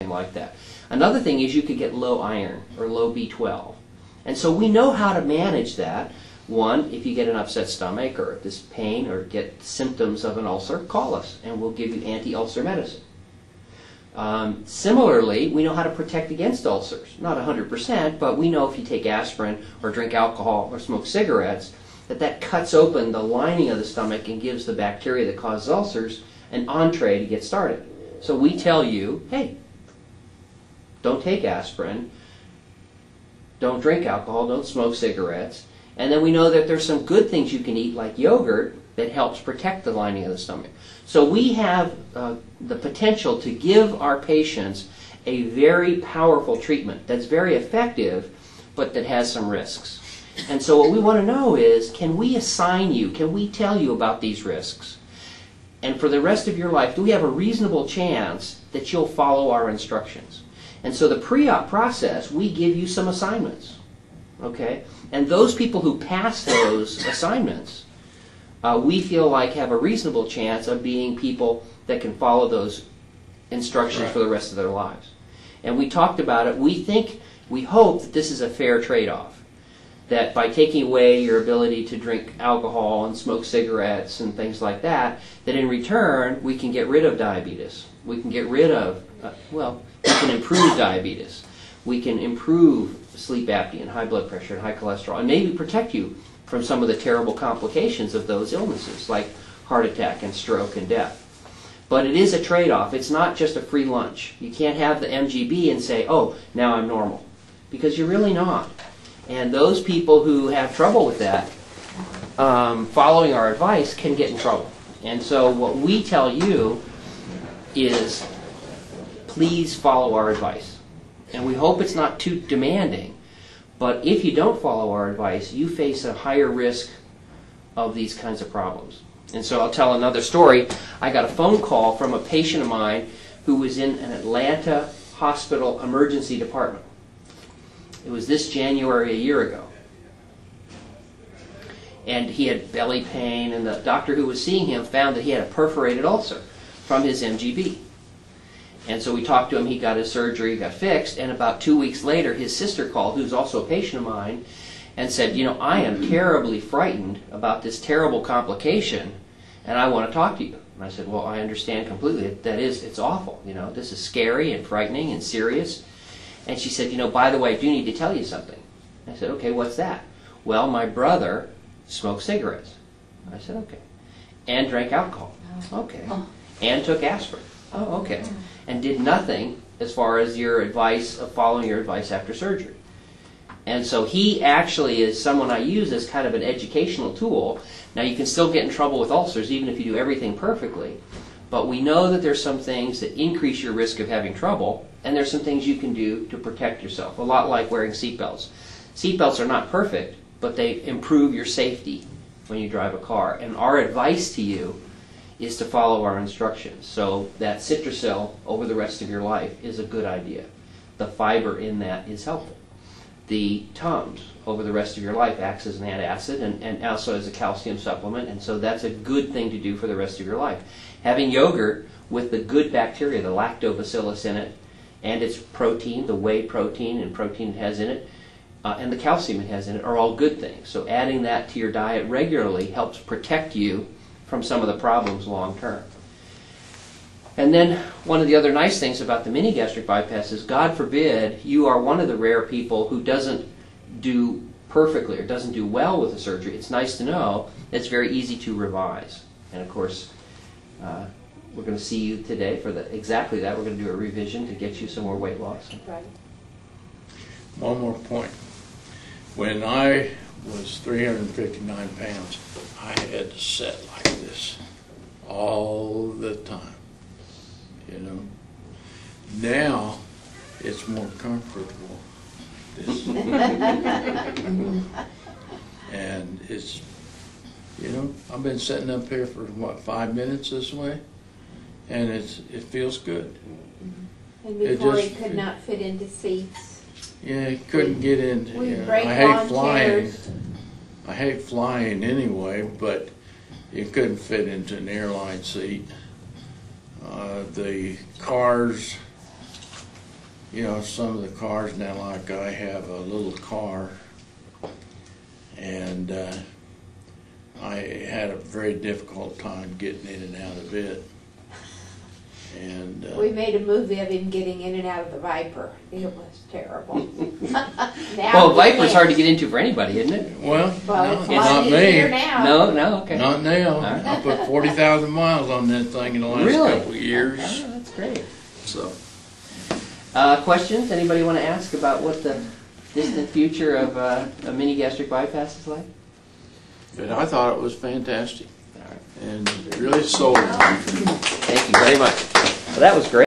like that. Another thing is you could get low iron or low B12. And so we know how to manage that. One, if you get an upset stomach or this pain or get symptoms of an ulcer, call us and we'll give you anti-ulcer medicine. Similarly, we know how to protect against ulcers. Not 100%, but we know if you take aspirin or drink alcohol or smoke cigarettes, that cuts open the lining of the stomach and gives the bacteria that causes ulcers an entree to get started. So we tell you, hey, don't take aspirin, don't drink alcohol, don't smoke cigarettes. And then we know that there's some good things you can eat, like yogurt, that helps protect the lining of the stomach. So we have the potential to give our patients a very powerful treatment that's very effective, but that has some risks. And so what we want to know is, can we assign you, can we tell you about these risks? And for the rest of your life, do we have a reasonable chance that you'll follow our instructions? And so the pre-op process, we give you some assignments. Okay? And those people who pass those assignments, we feel like have a reasonable chance of being people that can follow those instructions for the rest of their lives. And we talked about it. We hope that this is a fair trade-off. That by taking away your ability to drink alcohol and smoke cigarettes and things like that, that in return we can get rid of diabetes. We can get rid of, we can improve diabetes. We can improve sleep apnea and high blood pressure and high cholesterol, and maybe protect you from some of the terrible complications of those illnesses, like heart attack and stroke and death. But it is a trade-off. It's not just a free lunch. You can't have the MGB and say, oh, now I'm normal, because you're really not. And those people who have trouble with that, following our advice, can get in trouble. And so what we tell you is, please follow our advice. And we hope it's not too demanding, but if you don't follow our advice, you face a higher risk of these kinds of problems. And so I'll tell another story. I got a phone call from a patient of mine who was in an Atlanta hospital emergency department. It was this January a year ago. And he had belly pain, and the doctor who was seeing him found that he had a perforated ulcer from his MGB. And so we talked to him, he got his surgery, got fixed, and about 2 weeks later his sister called, who's also a patient of mine, and said, you know, I am terribly frightened about this terrible complication, and I want to talk to you. And I said, well, I understand completely. It's awful. You know, this is scary and frightening and serious. And she said, you know, by the way, I do need to tell you something. I said, okay, what's that? Well, my brother smoked cigarettes. I said, okay. And drank alcohol. Okay. And took aspirin. Oh, okay. And did nothing as far as your advice of following your advice after surgery. And so he actually is someone I use as kind of an educational tool. Now, you can still get in trouble with ulcers even if you do everything perfectly. But we know that there's some things that increase your risk of having trouble, and there's some things you can do to protect yourself, a lot like wearing seatbelts. Seatbelts are not perfect, but they improve your safety when you drive a car. And our advice to you is to follow our instructions. So that Citracil over the rest of your life is a good idea. The fiber in that is helpful. The Tums over the rest of your life acts as an antacid and also as a calcium supplement, and so that's a good thing to do for the rest of your life. Having yogurt with the good bacteria, the lactobacillus in it, and its protein, the whey protein and protein it has in it, and the calcium it has in it are all good things. So adding that to your diet regularly helps protect you from some of the problems long term. And then one of the other nice things about the mini-gastric bypass is, God forbid, you are one of the rare people who doesn't do perfectly or doesn't do well with the surgery. It's nice to know it's very easy to revise. And of course, we're going to see you today for exactly that. We're going to do a revision to get you some more weight loss. Right. One more point. When I was 359 pounds, I had to sit like this all the time. You know, now it's more comfortable. And it's, you know, I've been sitting up here for what, 5 minutes this way, and it feels good. And before he could not fit into seats. Yeah, he couldn't get in. We Yeah, break I hate lawn flying. chairs. I hate flying anyway, but you couldn't fit into an airline seat. The cars you know, some of the cars now, like I have a little car, and I had a very difficult time getting in and out of it. And we made a movie of him getting in and out of the Viper. It was terrible. Well, Viper's hard to get into for anybody, isn't it? well, It's not a lot easier me. now. No, okay. Not now. right. I put 40,000 miles on that thing in the last Really? couple of years. Oh, that's great. So, Questions? Anybody want to ask about what the distant future of a mini gastric bypass is like? but I thought it was fantastic, All right. and it really sold me. Thank you very much. Well, that was great.